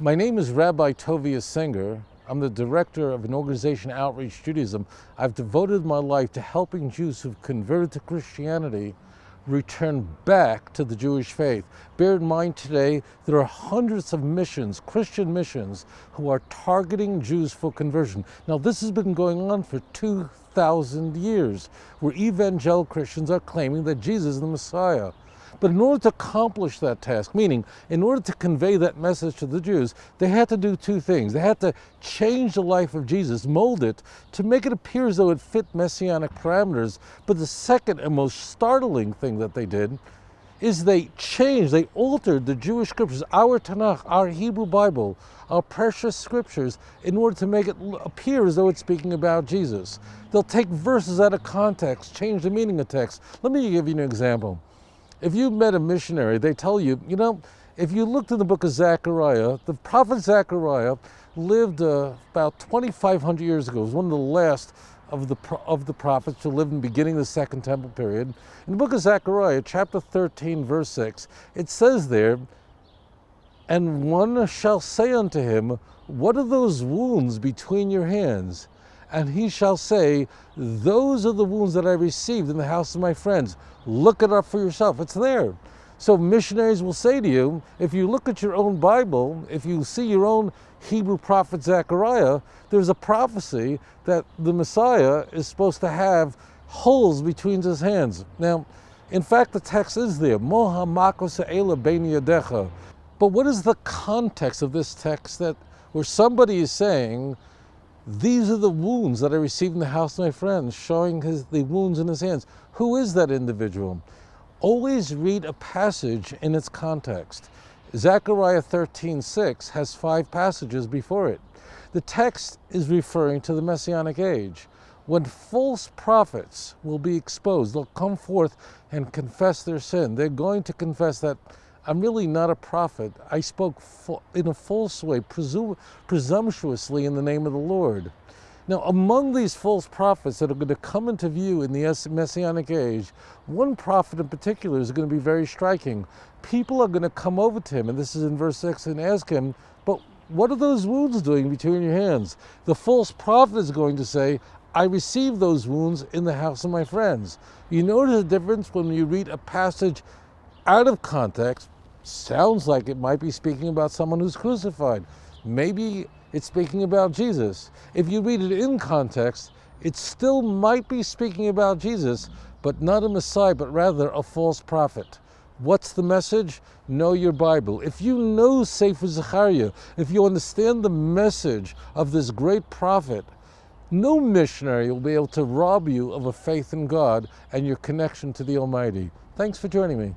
My name is Rabbi Tovia Singer. I'm the director of an organization, Outreach Judaism. I've devoted my life to helping Jews who've converted to Christianity return back to the Jewish faith. Bear in mind today, there are hundreds of missions, Christian missions, who are targeting Jews for conversion. Now, this has been going on for 2,000 years, where evangelical Christians are claiming that Jesus is the Messiah. But in order to accomplish that task, meaning in order to convey that message to the Jews, they had to do two things. They had to change the life of Jesus, mold it, to make it appear as though it fit messianic parameters. But the second and most startling thing that they did is they altered the Jewish scriptures, our Tanakh, our Hebrew Bible, our precious scriptures, in order to make it appear as though it's speaking about Jesus. They'll take verses out of context, change the meaning of text. Let me give you an example. If you met a missionary, they tell you, if you looked in the book of Zechariah, the prophet Zechariah lived about 2,500 years ago. He was one of the last of the prophets to live in the beginning of the Second Temple period. In the book of Zechariah, chapter 13, verse 6, it says there, "And one shall say unto him, What are those wounds between your hands? And he shall say, Those are the wounds that I received in the house of my friends. Look it up for yourself." It's there. So missionaries will say to you, if you look at your own Bible, if you see your own Hebrew prophet Zechariah, there's a prophecy that the Messiah is supposed to have holes between his hands. Now, in fact, the text is there. Moha mako se'ela bein yadecha. But what is the context of this text where somebody is saying, these are the wounds that I received in the house of my friends, showing the wounds in his hands? Who is that individual? Always read a passage in its context. Zechariah 13:6 has 5 passages before it. The text is referring to the Messianic age, when false prophets will be exposed. They'll come forth and confess their sin. They're going to confess that I'm really not a prophet. I spoke in a false way, presumptuously in the name of the Lord. Now, among these false prophets that are going to come into view in the Messianic age, one prophet in particular is going to be very striking. People are going to come over to him, and this is in verse 6, and ask him, but what are those wounds doing between your hands? The false prophet is going to say, I received those wounds in the house of my friends. You notice the difference when you read a passage out of context. Sounds like it might be speaking about someone who's crucified. Maybe it's speaking about Jesus. If you read it in context, it still might be speaking about Jesus, but not a Messiah, but rather a false prophet. What's the message? Know your Bible. If you know Sefer Zechariah, if you understand the message of this great prophet, no missionary will be able to rob you of a faith in God and your connection to the Almighty. Thanks for joining me.